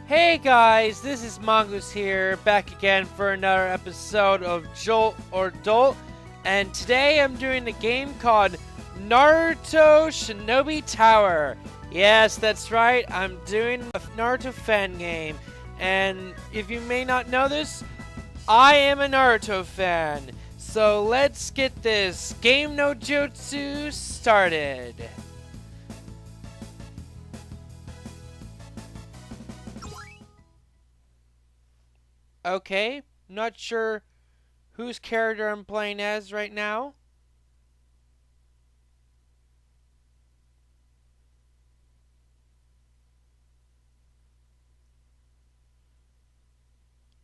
Hey guys, this is Mongoose here, back again for another episode of Jolt or Dolt, and today I'm doing a game called Naruto Shinobi Tower. Yes, that's right, I'm doing a Naruto fan game, and if you may not know this, I am a Naruto fan. So let's get this game no jutsu started. Okay, not sure whose character I'm playing as right now.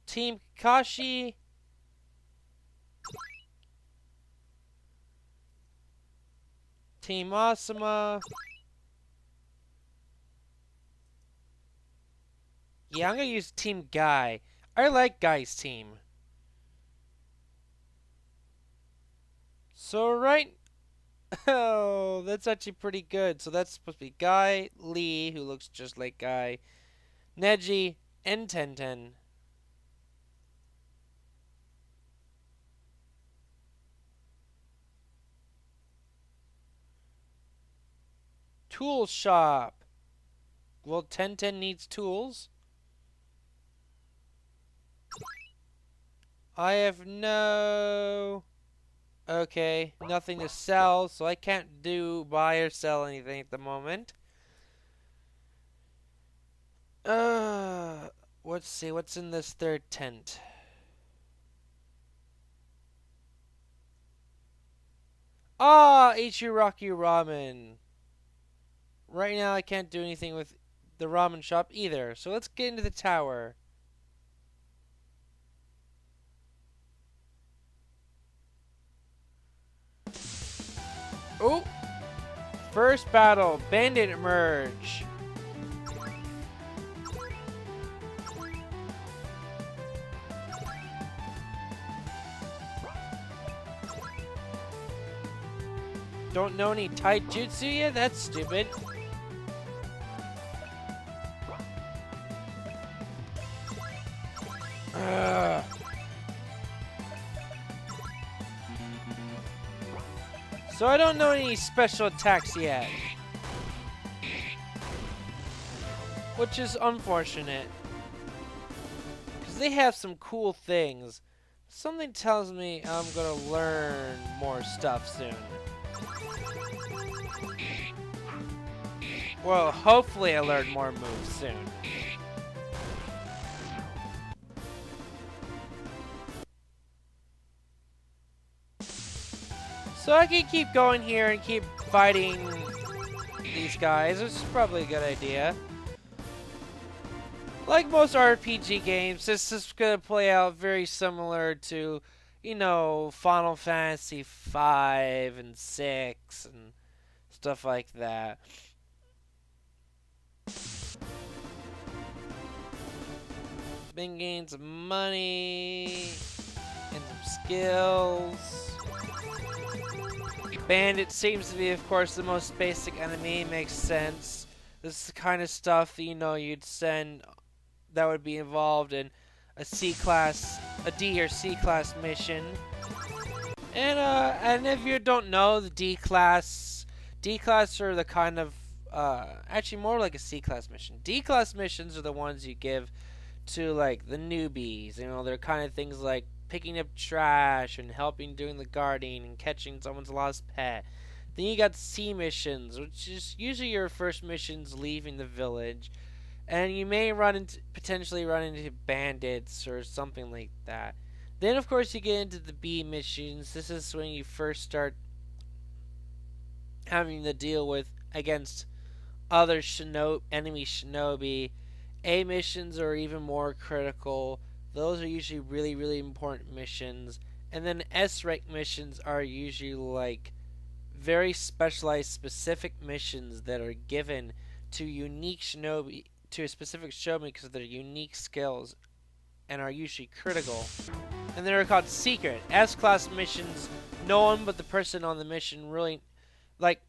Team Kakashi. Team Asuma. Yeah, I'm gonna use Team Guy. I like Guy's team. So right... Oh, that's actually pretty good. So that's supposed to be Guy, Lee, who looks just like Guy, Neji, and Tenten. Tool shop. Well, Tenten needs tools. I have no... Okay, nothing to sell, so I can't buy or sell anything at the moment. Let's see, what's in this third tent? Ah, Ichiraki Ramen. Right now I can't do anything with the ramen shop either, so let's get into the tower. Oh! First battle, Bandit emerge. Don't know any taijutsu yet? That's stupid. Ugh. So I don't know any special attacks yet. Which is unfortunate. Because they have some cool things. Something tells me I'm gonna learn more stuff soon. Well, hopefully I learn more moves soon. So I can keep going here and keep fighting these guys, which is probably a good idea. Like most RPG games, this is going to play out very similar to, you know, Final Fantasy 5 and 6 and stuff like that. Been gaining some money and some skills. Bandit seems to be, of course, the most basic enemy. Makes sense. This is the kind of stuff that, you know, you'd send that would be involved in a D or C class mission. And if you don't know, the D class are the kind of actually more like a C class mission. D class missions are the ones you give to like the newbies. You know, they're kind of things like picking up trash and helping doing the guarding and catching someone's lost pet. Then you got C missions, which is usually your first missions leaving the village, and you may potentially run into bandits or something like that. Then of course you get into the B missions. This is when you first start having to deal with against other enemy shinobi. A missions are even more critical. Those are usually really, really important missions. And then S rank missions are usually like very specialized, specific missions that are given to unique shinobi, to a specific shinobi because of their unique skills and are usually critical. And they're called secret. S-class missions, no one but the person on the mission really, like,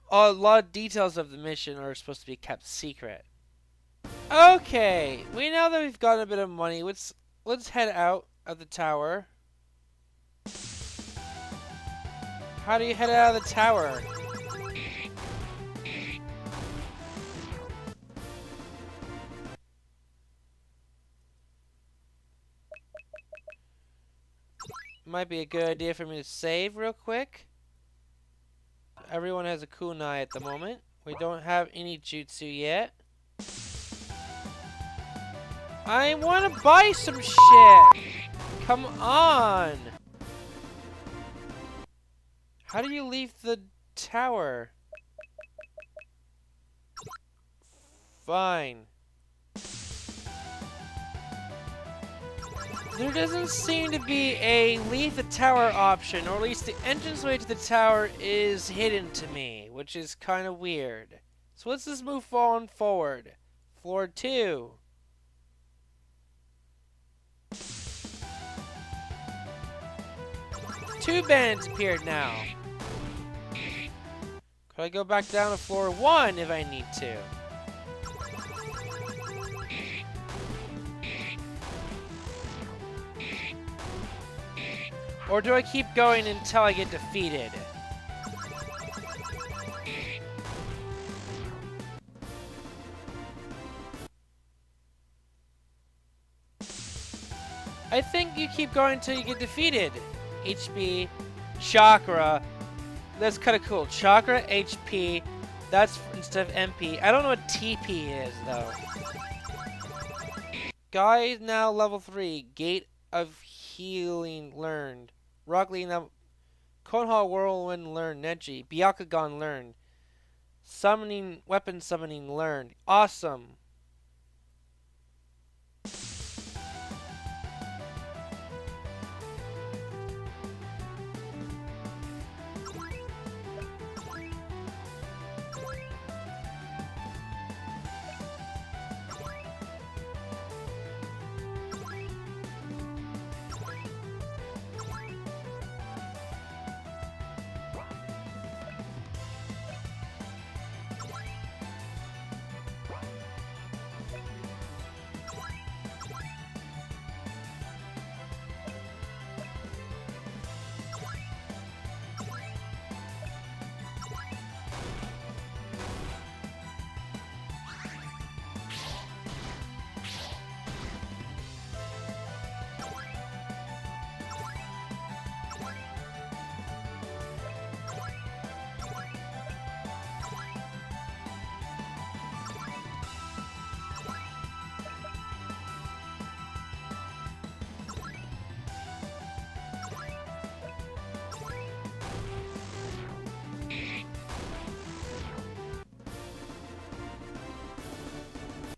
a lot of details of the mission are supposed to be kept secret. Okay, we know that we've got a bit of money. Let's head out of the tower. How do you head out of the tower? Might be a good idea for me to save real quick. Everyone has a kunai at the moment. We don't have any jutsu yet. I want to buy some shit! Come on! How do you leave the tower? Fine. There doesn't seem to be a leave the tower option, or at least the entranceway to the tower is hidden to me, which is kind of weird. So let's just move on forward. Floor 2. Two bandits appeared now. Could I go back down to floor 1 if I need to? Or do I keep going until I get defeated? I think you keep going until you get defeated. HP, chakra. That's kind of cool. Chakra, HP. That's instead of MP. I don't know what TP is, though. Guy now level 3. Gate of Healing learned. Rock Lee now. Konha Whirlwind learned. Neji. Byakugan learned. Summoning, weapon summoning learned. Awesome.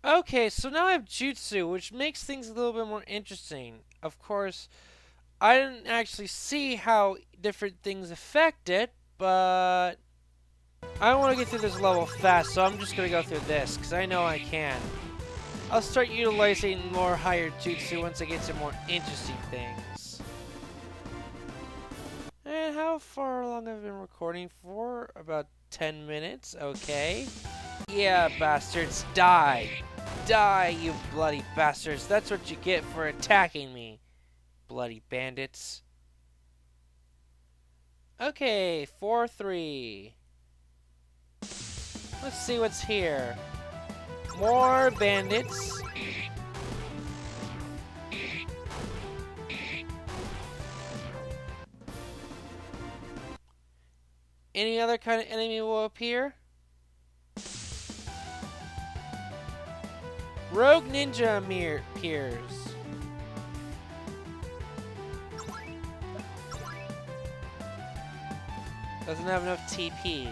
Okay, so now I have Jutsu, which makes things a little bit more interesting. Of course, I didn't actually see how different things affect it, but I want to get through this level fast, so I'm just going to go through this, because I know I can. I'll start utilizing more higher Jutsu once I get to more interesting things. And how far along have I been recording for? About 10 minutes, okay. Yeah, bastards, die! Die, you bloody bastards! That's what you get for attacking me, bloody bandits. Okay, 4-3. Let's see what's here. More bandits. Any other kind of enemy will appear? Rogue Ninja appears. Doesn't have enough TP.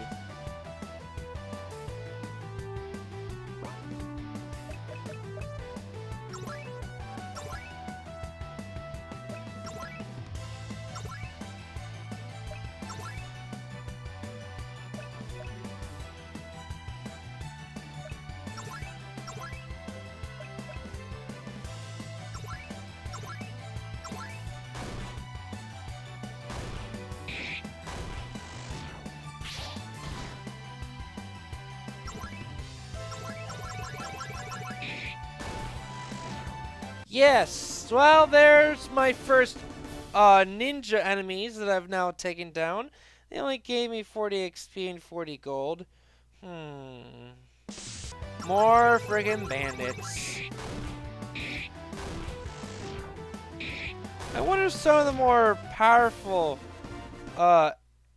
Yes, well, there's my first ninja enemies that I've now taken down. They only gave me 40 XP and 40 gold. More friggin' bandits. I wonder if some of the more powerful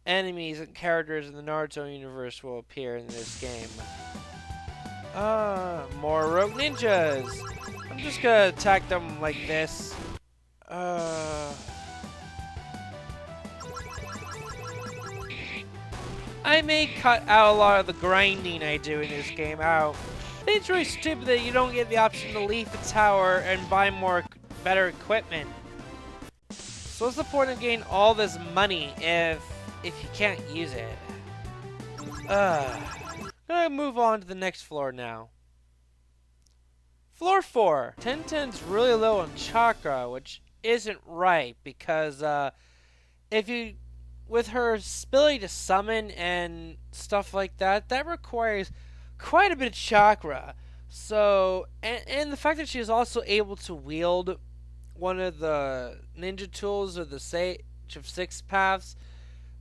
enemies and characters in the Naruto universe will appear in this game. More rogue ninjas. I'm just gonna attack them like this. I may cut out a lot of the grinding I do in this game out. I think it's really stupid that you don't get the option to leave the tower and buy better equipment. So what's the point of getting all this money if you can't use it? I'm gonna move on to the next floor now. Floor 4. Tenten's really low on chakra, which isn't right because if you with her ability to summon and stuff like that, that requires quite a bit of chakra. So, and the fact that she is also able to wield one of the ninja tools or the Sage of Six Paths,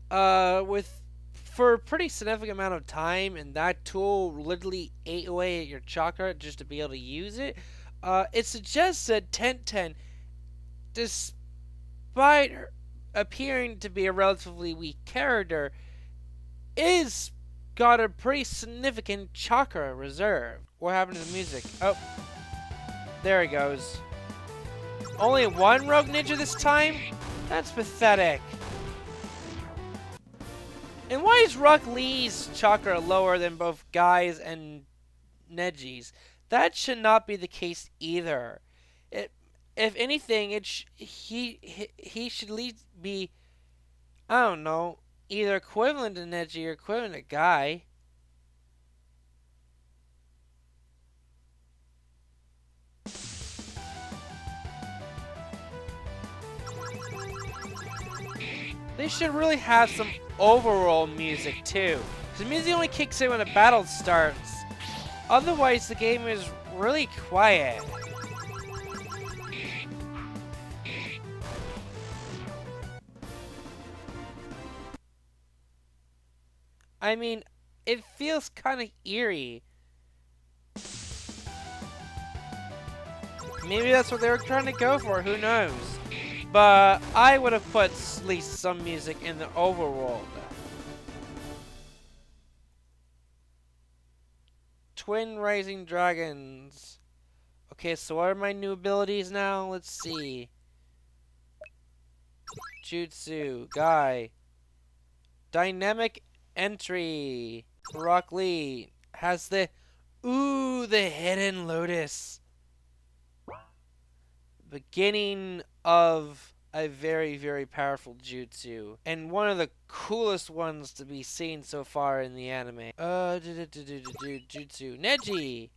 for a pretty significant amount of time, and that tool literally ate away at your chakra just to be able to use it. It suggests that Tenten, despite her appearing to be a relatively weak character, is got a pretty significant chakra reserve. What happened to the music? Oh, there he goes. Only one rogue ninja this time? That's pathetic. And why is Rock Lee's chakra lower than both Guy's and Neji's? That should not be the case either. If anything, he should at least be, I don't know, either equivalent to Neji or equivalent to Guy. They should really have some overall music too. Because the music only kicks in when a battle starts. Otherwise, the game is really quiet. I mean, it feels kind of eerie. Maybe that's what they were trying to go for, who knows? But I would have put at least some music in the overworld. Twin Rising Dragons. Okay, so what are my new abilities now? Let's see. Jutsu. Guy. Dynamic Entry. Rock Lee has the Hidden Lotus. Beginning of a very, very powerful jutsu. And one of the coolest ones to be seen so far in the anime. Jutsu. Neji!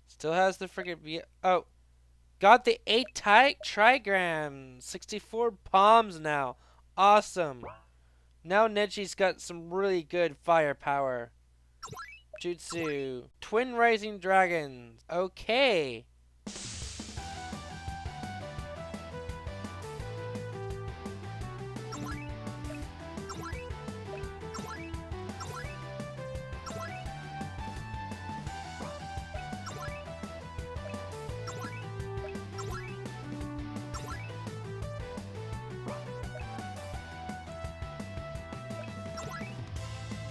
Still has the friggin' oh. Got the 8 trigram. 64 palms now. Awesome. Now Neji's got some really good firepower. Jutsu. Twin Rising Dragons. Okay.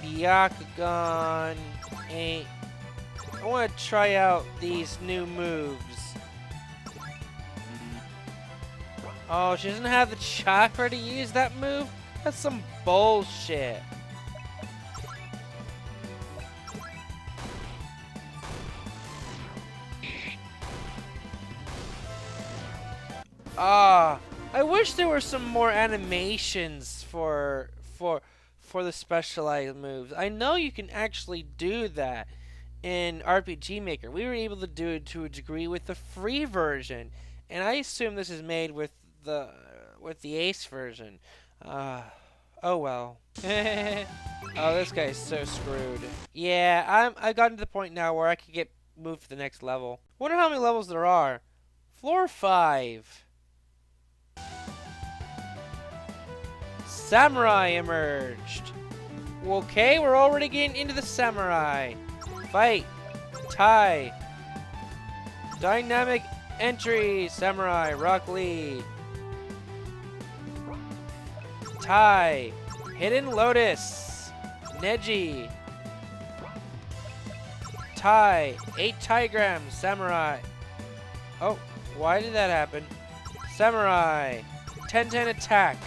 Byakugan 8. I want to try out these new moves. Oh, she doesn't have the chakra to use that move? That's some bullshit. I wish there were some more animations for the specialized moves. I know you can actually do that in RPG Maker. We were able to do it to a degree with the free version, and I assume this is made with the Ace version. Oh well. Oh, this guy's so screwed. Yeah, I've gotten to the point now where I can get moved to the next level. Wonder how many levels there are. Floor 5. Samurai emerged. Okay, we're already getting into the samurai. Fight. Tie. Dynamic entry. Samurai. Rock Lee. Tie. Hidden Lotus. Neji. Tie. 8 Tigrams. Samurai. Oh, why did that happen? Samurai. 10-10 attack.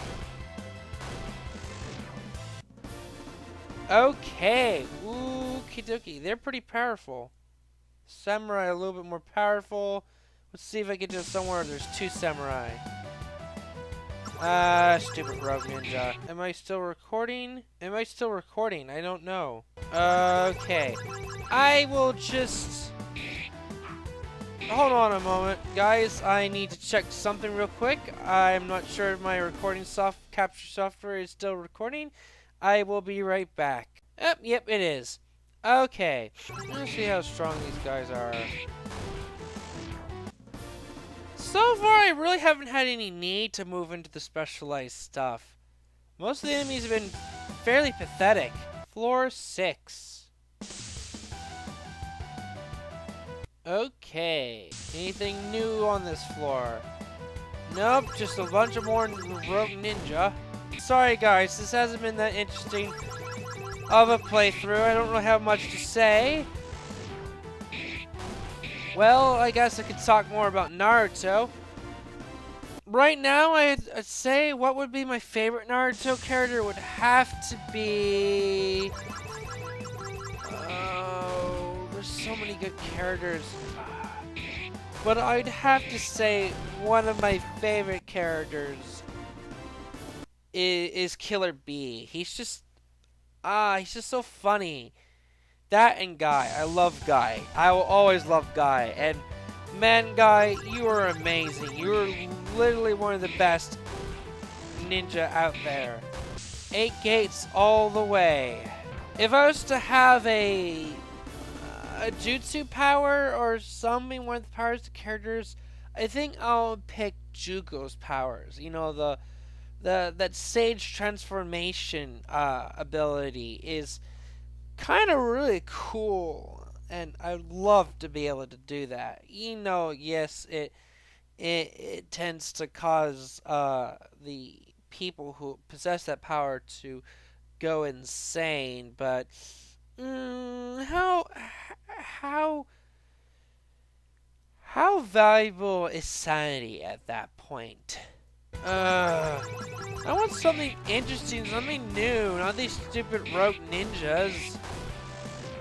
Okay. Okie dokie. They're pretty powerful. Samurai a little bit more powerful. Let's see if I get to somewhere there's 2 samurai. Stupid rogue ninja. Am I still recording? I don't know. Okay. I will just... Hold on a moment. Guys, I need to check something real quick. I'm not sure if my recording capture software is still recording. I will be right back. Yep, it is. Okay. Let's see how strong these guys are. So far, I really haven't had any need to move into the specialized stuff. Most of the enemies have been fairly pathetic. Floor 6. Okay. Anything new on this floor? Nope, just a bunch of more rogue ninja. Sorry guys, this hasn't been that interesting of a playthrough. I don't really have much to say. Well, I guess I could talk more about Naruto. Right now, I'd say what would be my favorite Naruto character would have to be... Oh, there's so many good characters. But I'd have to say one of my favorite characters is Killer B. He's just so funny. That and Guy. I love Guy. I will always love Guy. And man, Guy, you are amazing. You are literally one of the best ninja out there. 8 gates all the way. If I was to have a jutsu power or something, one of the powers of the characters, I think I'll pick Jugo's powers. You know, that sage transformation ability is kind of really cool, and I'd love to be able to do that. You know, yes, it tends to cause the people who possess that power to go insane, but how valuable is sanity at that point? I want something interesting, something new, not these stupid rogue ninjas.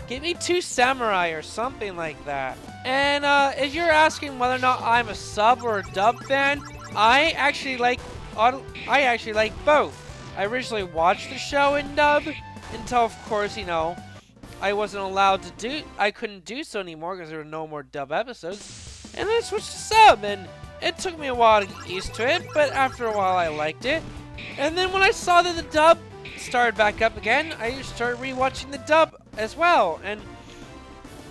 Give me 2 samurai or something like that. And if you're asking whether or not I'm a sub or a dub fan, I actually like both. I originally watched the show in dub until, of course, you know, I couldn't do so anymore because there were no more dub episodes. And then I switched to sub, and it took me a while to get used to it, but after a while I liked it. And then when I saw that the dub started back up again, I started rewatching the dub as well. And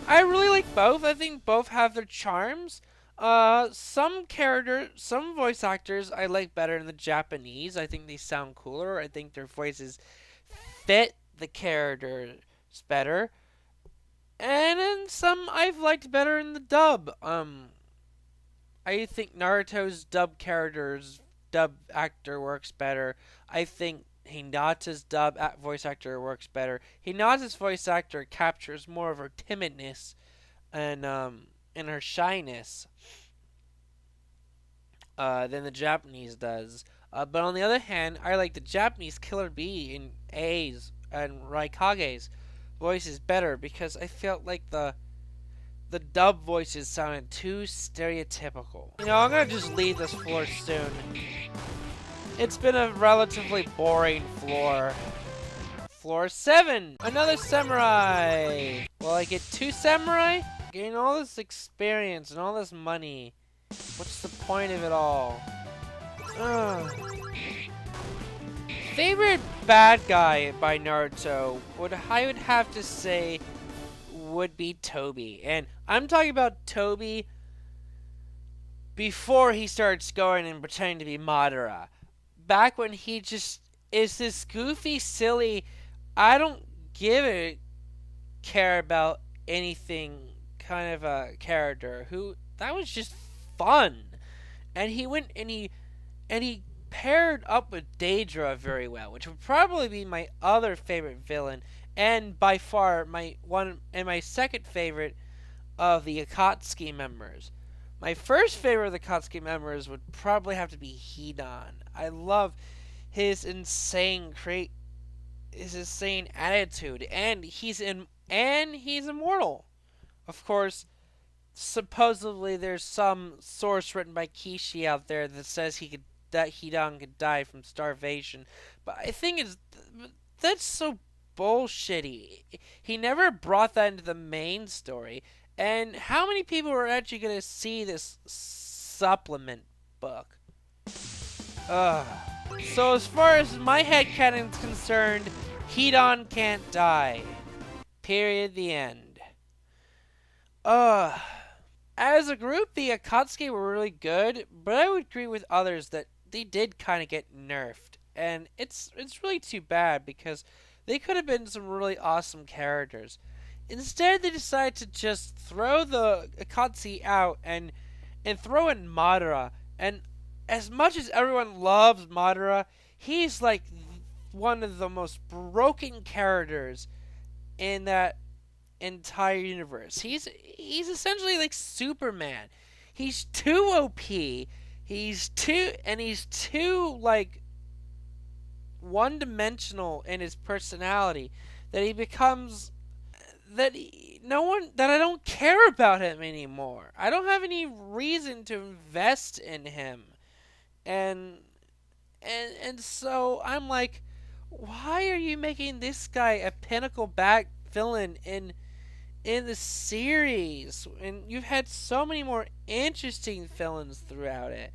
I really like both. I think both have their charms. Some voice actors I like better in the Japanese. I think they sound cooler. I think their voices fit the characters better. And then some I've liked better in the dub. I think Naruto's dub actor works better. I think Hinata's voice actor works better. Hinata's voice actor captures more of her timidness and her shyness than the Japanese does. But on the other hand, I like the Japanese Killer Bee and A's and Raikage's voices better because I felt like the dub voices sounded too stereotypical. You know, I'm gonna just leave this floor soon. It's been a relatively boring floor. Floor 7! Another samurai! Will I get 2 samurai? Getting all this experience and all this money. What's the point of it all? Favorite bad guy by Naruto I would have to say would be Toby. And I'm talking about Toby before he starts going and pretending to be Madara. Back when he just is this goofy, silly, I don't give a care about anything kind of a character who that was just fun. And he went and he paired up with Daedra very well, which would probably be my other favorite villain, and by far my second favorite of the Akatsuki members. My first favorite of the Akatsuki members would probably have to be Hidan. I love his insane attitude, and he's immortal. Of course, supposedly there's some source written by Kishi out there that says that Hidan could die from starvation, but I think that's so bullshitty. He never brought that into the main story. And how many people are actually going to see this supplement book? Ugh. So as far as my headcanon is concerned, Hidan can't die. Period. The end. As a group, the Akatsuki were really good, but I would agree with others that they did kind of get nerfed. And it's really too bad because they could have been some really awesome characters. Instead, they decided to just throw the Akatsuki out and throw in Madara. And as much as everyone loves Madara, he's like one of the most broken characters in that entire universe. He's essentially like Superman. He's too OP. He's too like one-dimensional in his personality that he becomes that I don't care about him anymore. I don't have any reason to invest in him. And so I'm like, why are you making this guy a pinnacle back villain in the series? And you've had so many more interesting villains throughout it.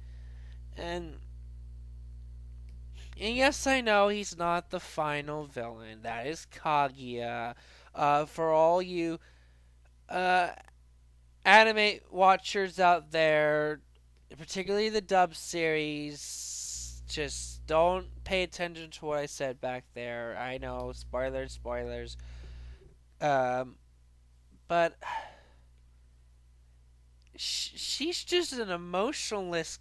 And yes, I know he's not the final villain. That is Kaguya. For all you anime watchers out there, particularly the dub series, just don't pay attention to what I said back there. I know, spoilers. But she's just an emotionless.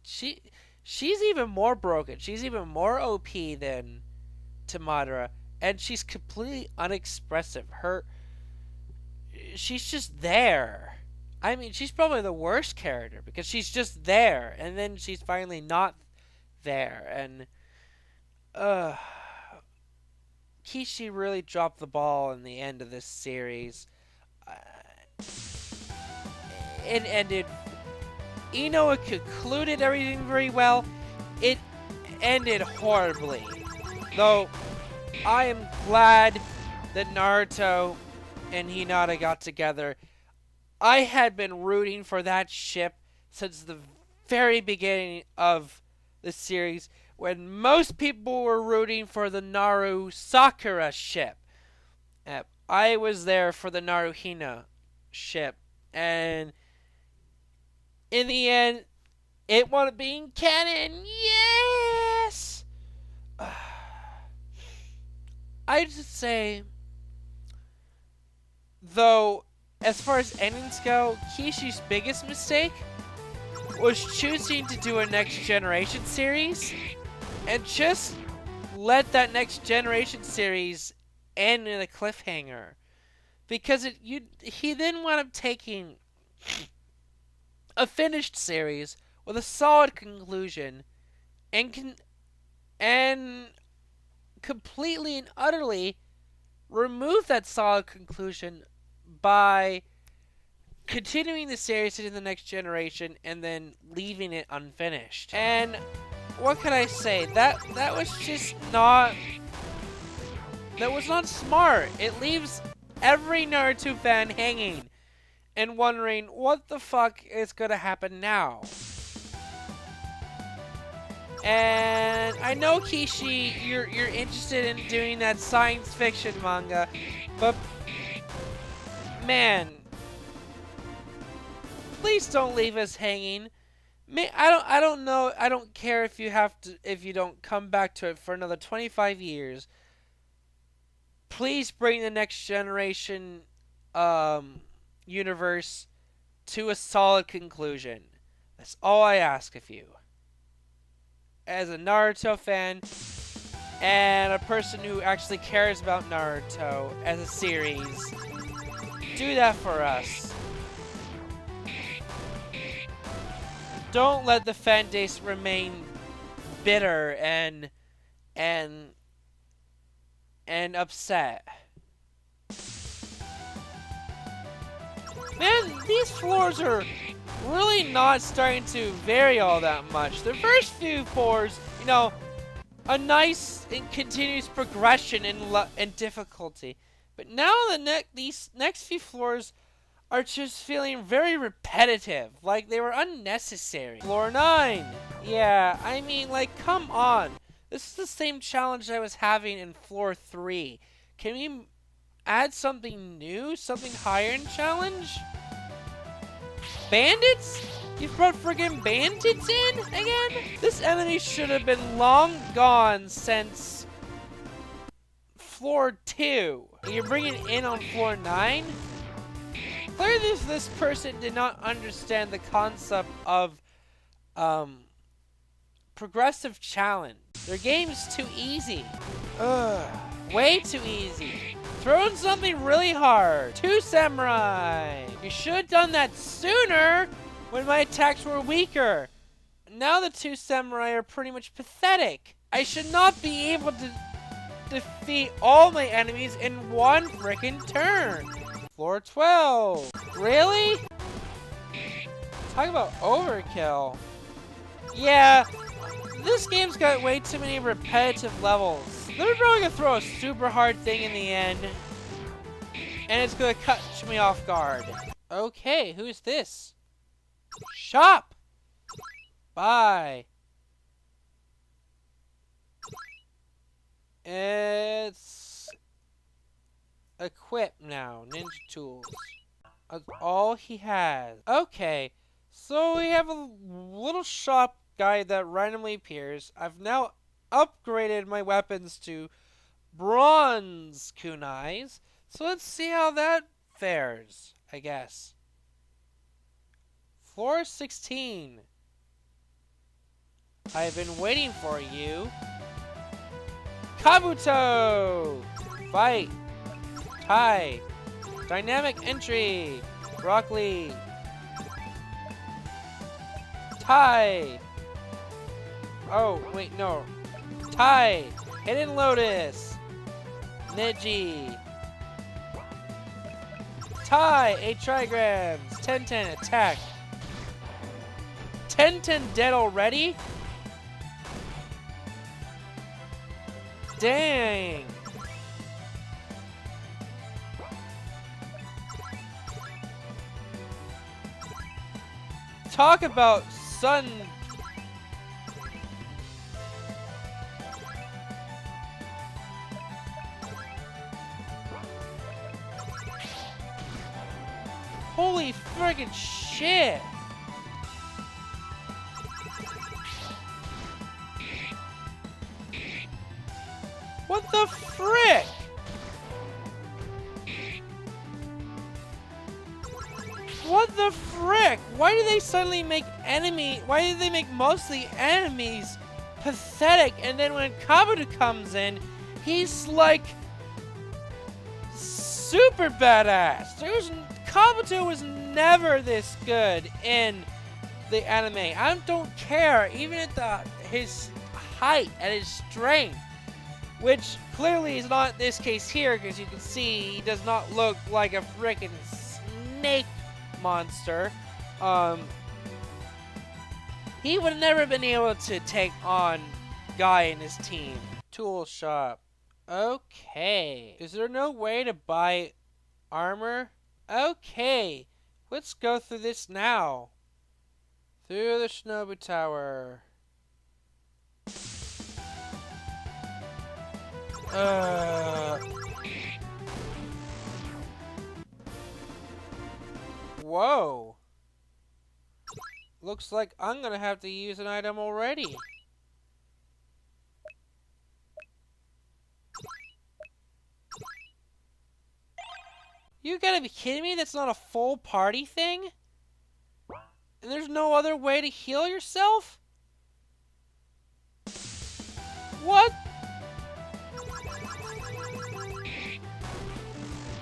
She's even more broken. She's even more OP than Madara. And she's completely unexpressive. She's just there. I mean, she's probably the worst character because she's just there, and then she's finally not there. And Kishi really dropped the ball in the end of this series. It ended. Ino concluded everything very well. It ended horribly, though. I am glad that Naruto and Hinata got together. I had been rooting for that ship since the very beginning of the series, when most people were rooting for the Naru Sakura ship. I was there for the Naru Hina ship, and in the end, it wound up being canon. Yes! I just say, though, as far as endings go, Kishi's biggest mistake was choosing to do a Next Generation series and just let that Next Generation series end in a cliffhanger. Because he then wound up taking a finished series with a solid conclusion and completely and utterly remove that solid conclusion by continuing the series into the Next Generation and then leaving it unfinished. And what can I say? That was just not... That was not smart. It leaves every Naruto fan hanging and wondering what the fuck is gonna happen now. And I know, Kishi, you're interested in doing that science fiction manga, but man, please don't leave us hanging. I don't know. I don't care if you have to if you don't come back to it for another 25 years. Please bring the next generation universe to a solid conclusion. That's all I ask of you. As a Naruto fan and a person who actually cares about Naruto as a series, do that for us. Don't let the fan base remain bitter and upset. Man, these floors are really not starting to vary all that much. The first few floors, you know, a nice and continuous progression in difficulty. But now these next few floors are just feeling very repetitive, like they were unnecessary. Floor 9. Yeah, I mean, like, come on. This is the same challenge I was having in floor 3. Can we add something new? Something higher in challenge? Bandits? You've brought friggin' bandits in again? This enemy should have been long gone since floor 2. You're bringing it in on floor 9? Clearly this person did not understand the concept of progressive challenge. Their game's too easy. Way too easy. Throw in something really hard. 2 samurai. You should have done that sooner when my attacks were weaker. Now the 2 samurai are pretty much pathetic. I should not be able to defeat all my enemies in one frickin' turn. Floor 12. Really? Talk about overkill. Yeah, this game's got way too many repetitive levels. They're probably gonna throw a super hard thing in the end, and it's gonna catch me off guard. Okay, who's this? Shop! Bye. It's equip now. Ninja tools. That's all he has. Okay, so we have a little shop guy that randomly appears. I've now upgraded my weapons to bronze kunais. So let's see how that fares, I guess. Floor 16. I've been waiting for you. Kabuto! Fight! Tie! Dynamic entry! Broccoli! Tie! Oh, wait, no. Tie! Hidden Lotus! Neji! Tie! 8 trigrams! 10-10 attack! 10-10 dead already? Dang! Talk about sun. Holy friggin' shit! What the frick? What the frick? Why do they suddenly make why did they make mostly enemies pathetic, and then when Kabuto comes in, he's like super badass. Kabuto was never this good in the anime. I don't care, even at his height and his strength, which clearly is not this case here, because you can see he does not look like a freaking snake monster. He would have never been able to take on Guy and his team. Tool shop. Okay. Is there no way to buy armor? Okay. Let's go through this now. Through the Shinobi Tower. Whoa. Looks like I'm gonna have to use an item already. You gotta be kidding me? That's not a full party thing? And there's no other way to heal yourself? What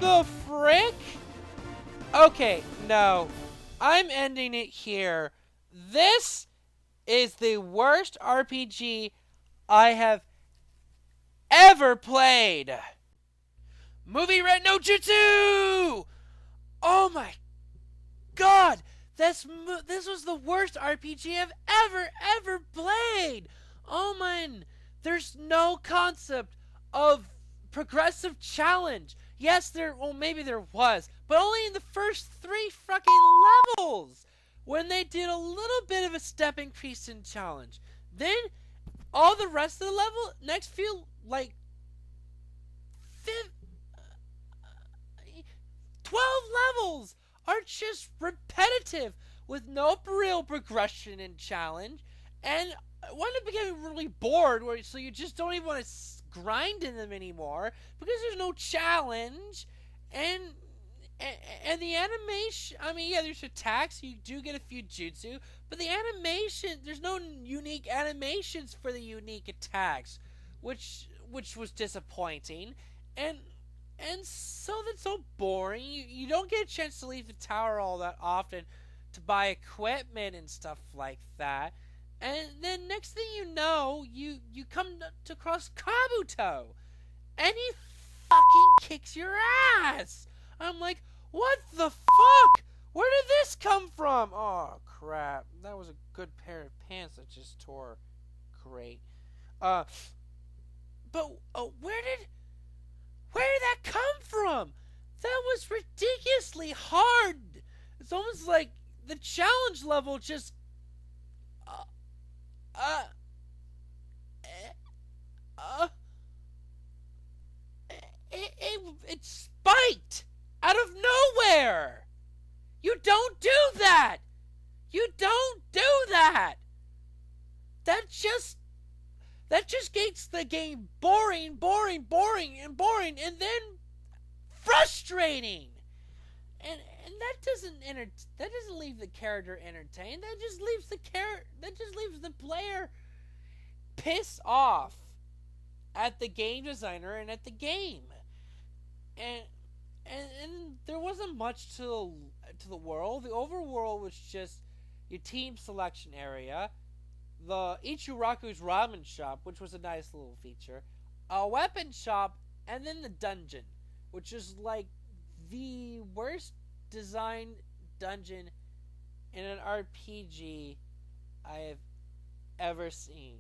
the frick? Okay, no. I'm ending it here. This is the worst RPG I have ever played. Movie Red no Jutsu! Oh my god! This was the worst RPG I've ever played! Oh man, there's no concept of progressive challenge. Yes, maybe there was, but only in the first 3 fucking levels! When they did a little bit of a step increase in challenge. Then, all the rest of the level, next few, like, 12 levels are just repetitive with no real progression and challenge. And one of becoming really bored, so you just don't even want to grind in them anymore because there's no challenge. And the animation, I mean, yeah, there's attacks, you do get a few jutsu, but the animation, there's no unique animations for the unique attacks, which was disappointing. And so that's so boring. You don't get a chance to leave the tower all that often to buy equipment and stuff like that. And then next thing you know, you come to cross Kabuto, and he fucking kicks your ass. I'm like, what the fuck? Where did this come from? Oh crap! That was a good pair of pants that just tore. Great. But where did that come from? That was ridiculously hard. It's almost like the challenge level just uh, uh, uh, it spiked out of nowhere. You don't do that. You don't do that. That just makes the game boring, and then frustrating. And that doesn't leave the character entertained. That just leaves the player pissed off at the game designer and at the game. And there wasn't much to the world. The overworld was just your team selection area, the Ichiraku's ramen shop, which was a nice little feature, a weapon shop, and then the dungeon, which is like the worst designed dungeon in an RPG I have ever seen.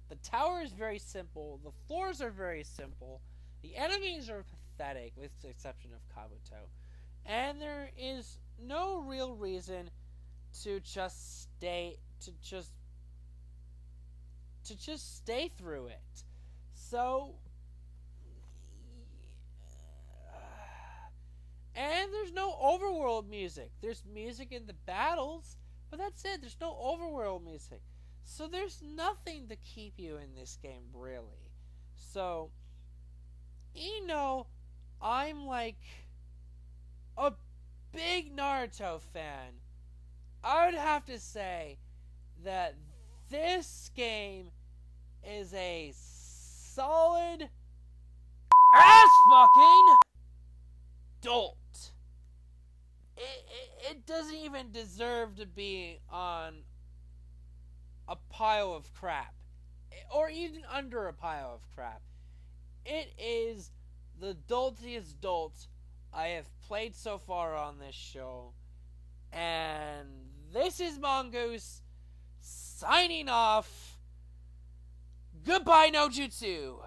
The tower is very simple, the floors are very simple, the enemies are pathetic, with the exception of Kabuto, and there is no real reason to just stay through it. So, and there's no overworld music. There's music in the battles, but that's it. There's no overworld music. So there's nothing to keep you in this game, really. So, I'm like a big Naruto fan. I would have to say that this game is a solid ass fucking Dolt. It doesn't even deserve to be on a pile of crap, or even under a pile of crap. It is the doltiest Dolt I have played so far on this show, and this is Mongoose signing off. Goodbye, no jutsu.